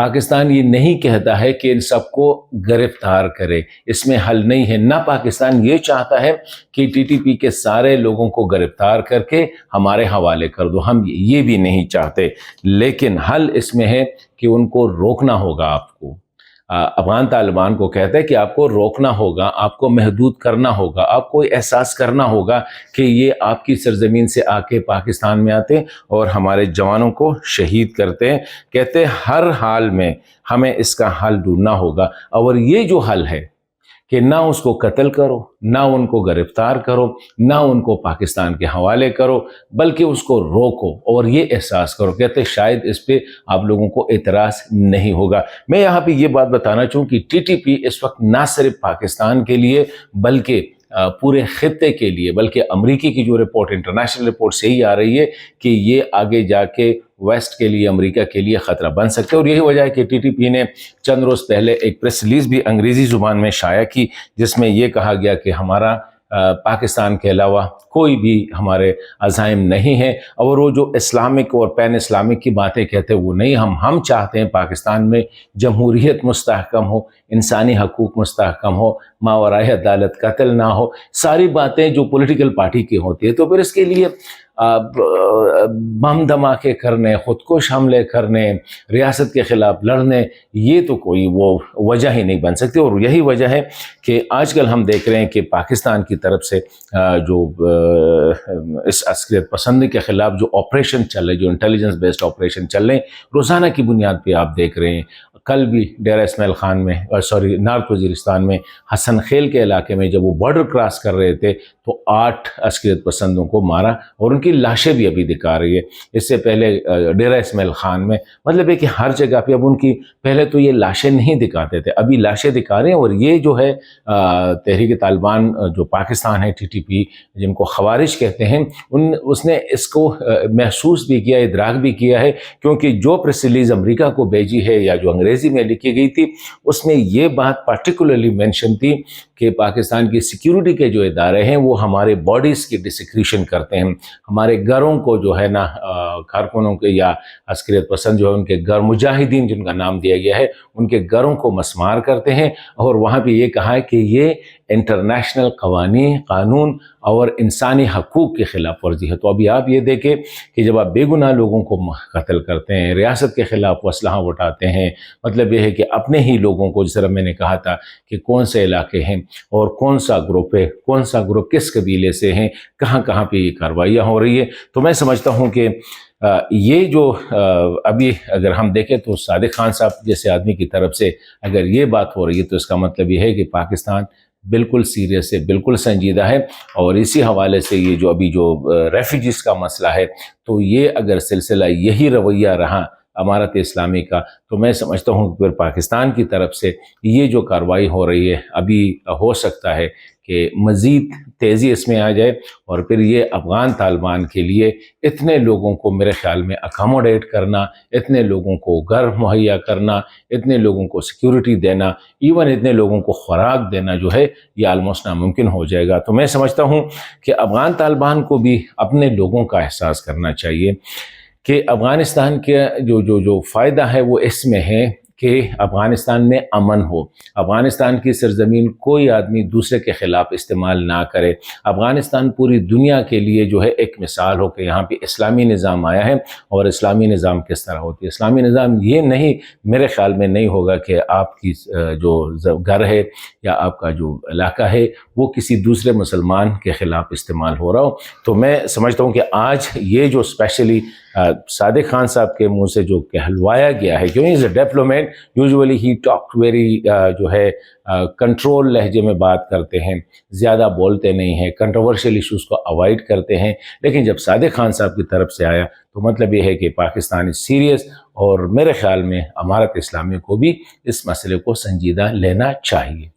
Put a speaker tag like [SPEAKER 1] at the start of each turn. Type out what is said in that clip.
[SPEAKER 1] پاکستان یہ نہیں کہتا ہے کہ ان سب کو گرفتار کرے، اس میں حل نہیں ہے۔ نہ پاکستان یہ چاہتا ہے کہ ٹی ٹی پی کے سارے لوگوں کو گرفتار کر کے ہمارے حوالے کر دو، ہم یہ بھی نہیں چاہتے، لیکن حل اس میں ہے کہ ان کو روکنا ہوگا۔ آپ کو افغان طالبان کو کہتا ہے کہ آپ کو روکنا ہوگا، آپ کو محدود کرنا ہوگا، آپ کو احساس کرنا ہوگا کہ یہ آپ کی سرزمین سے آ کے پاکستان میں آتے اور ہمارے جوانوں کو شہید کرتے ہیں۔ کہتے ہیں ہر حال میں ہمیں اس کا حل ڈھونڈنا ہوگا، اور یہ جو حل ہے کہ نہ اس کو قتل کرو، نہ ان کو گرفتار کرو، نہ ان کو پاکستان کے حوالے کرو، بلکہ اس کو روکو اور یہ احساس کرو۔ کہتے شاید اس پہ آپ لوگوں کو اعتراض نہیں ہوگا۔ میں یہاں پہ یہ بات بتانا چاہوں کہ ٹی ٹی پی اس وقت نہ صرف پاکستان کے لیے بلکہ پورے خطے کے لیے، بلکہ امریکی کی جو رپورٹ، انٹرنیشنل رپورٹ سے ہی آ رہی ہے کہ یہ آگے جا کے ویسٹ کے لیے، امریکہ کے لیے خطرہ بن سکتے ہیں۔ اور یہی وجہ ہے کہ ٹی ٹی پی نے چند روز پہلے ایک پریس ریلیز بھی انگریزی زبان میں شائع کی، جس میں یہ کہا گیا کہ ہمارا پاکستان کے علاوہ کوئی بھی ہمارے عزائم نہیں ہے، اور وہ جو اسلامک اور پین اسلامک کی باتیں کہتے ہیں وہ نہیں، ہم چاہتے ہیں پاکستان میں جمہوریت مستحکم ہو، انسانی حقوق مستحکم ہو، ماورائے عدالت قتل نہ ہو، ساری باتیں جو پولیٹیکل پارٹی کی ہوتی ہے۔ تو پھر اس کے لیے بم دھماکے کرنے، خودکش حملے کرنے، ریاست کے خلاف لڑنے، یہ تو کوئی وہ وجہ ہی نہیں بن سکتی۔ اور یہی وجہ ہے کہ آج کل ہم دیکھ رہے ہیں کہ پاکستان کی طرف سے جو اس عسکریت پسندی کے خلاف جو آپریشن چل رہے، جو انٹیلیجنس بیسڈ آپریشن چل رہے ہیں، روزانہ کی بنیاد پہ آپ دیکھ رہے ہیں۔ کل بھی ڈیرہ اسماعیل خان میں نارتھ وزیرستان میں حسن خیل کے علاقے میں جب وہ بارڈر کراس کر رہے تھے تو 8 عسکریت پسندوں کو مارا، اور ان کی لاشیں بھی ابھی دکھا رہی ہے۔ اس سے پہلے ڈیرہ اسماعیل خان میں مطلب ہے کہ ہر جگہ پہ اب ان کی، پہلے تو یہ لاشیں نہیں دکھاتے تھے، ابھی لاشیں دکھا رہے ہیں۔ اور یہ جو ہے تحریک طالبان جو پاکستان ہے، ٹی ٹی پی جن کو خوارج کہتے ہیں، اس نے اس کو محسوس بھی کیا، ادراک بھی کیا ہے، کیونکہ جو پریس ریلیز امریکہ کو بھیجی ہے یا جو انگریزی میں لکھی گئی تھی، اس میں یہ بات پارٹیکولرلی مینشن تھی کہ پاکستان کی سیکیورٹی کے جو ادارے ہیں وہ ہمارے باڈیز کی ڈسیکریشن کرتے ہیں، ہمارے گھروں کو جو ہے نا کارکنوں کے یا عسکریت پسند جو ہے ان کے گھر، مجاہدین جن کا نام دیا گیا ہے، ان کے گھروں کو مسمار کرتے ہیں۔ اور وہاں پہ یہ کہا ہے کہ یہ انٹرنیشنل قانون اور انسانی حقوق کی خلاف ورزی ہے۔ تو ابھی آپ یہ دیکھیں کہ جب آپ بے گناہ لوگوں کو قتل کرتے ہیں، ریاست کے خلاف اسلحہ اٹھاتے ہیں، مطلب یہ ہے کہ اپنے ہی لوگوں کو، جس طرح میں نے کہا تھا کہ کون سے علاقے ہیں اور کون سا گروپ ہے، کون سا گروپ کس قبیلے سے ہیں، کہاں کہاں پہ یہ کارروائیاں ہو رہی ہے۔ تو میں سمجھتا ہوں کہ یہ جو ابھی اگر ہم دیکھیں تو صادق خان صاحب جیسے آدمی کی طرف سے اگر یہ بات ہو رہی ہے تو اس کا مطلب یہ ہے کہ پاکستان بالکل سیریس ہے، بالکل سنجیدہ ہے۔ اور اسی حوالے سے یہ جو ابھی جو ریفیوجیز کا مسئلہ ہے، تو یہ اگر سلسلہ یہی رویہ رہا امارت اسلامی کا، تو میں سمجھتا ہوں کہ پھر پاکستان کی طرف سے یہ جو کارروائی ہو رہی ہے، ابھی ہو سکتا ہے کہ مزید تیزی اس میں آ جائے، اور پھر یہ افغان طالبان کے لیے اتنے لوگوں کو میرے خیال میں اکاموڈیٹ کرنا، اتنے لوگوں کو گھر مہیا کرنا، اتنے لوگوں کو سیکیورٹی دینا، ایون اتنے لوگوں کو خوراک دینا جو ہے یہ آلموسٹ ناممکن ہو جائے گا۔ تو میں سمجھتا ہوں کہ افغان طالبان کو بھی اپنے لوگوں کا احساس کرنا چاہیے کہ افغانستان کے جو فائدہ ہے وہ اس میں ہے کہ افغانستان میں امن ہو، افغانستان کی سرزمین کوئی آدمی دوسرے کے خلاف استعمال نہ کرے، افغانستان پوری دنیا کے لیے جو ہے ایک مثال ہو کہ یہاں پہ اسلامی نظام آیا ہے، اور اسلامی نظام کس طرح ہوتی ہے۔ اسلامی نظام یہ نہیں، میرے خیال میں نہیں ہوگا کہ آپ کی جو گھر ہے یا آپ کا جو علاقہ ہے وہ کسی دوسرے مسلمان کے خلاف استعمال ہو رہا ہو۔ تو میں سمجھتا ہوں کہ آج یہ جو اسپیشلی صادق خان صاحب کے منہ سے جو کہلوایا گیا ہے، کیوں is a development, usually he talk very جو ہے کنٹرول لہجے میں بات کرتے ہیں، زیادہ بولتے نہیں ہیں، کنٹروورشل ایشوز کو اوائڈ کرتے ہیں، لیکن جب صادق خان صاحب کی طرف سے آیا تو مطلب یہ ہے کہ پاکستان سیریس، اور میرے خیال میں امارت اسلامی کو بھی اس مسئلے کو سنجیدہ لینا چاہیے۔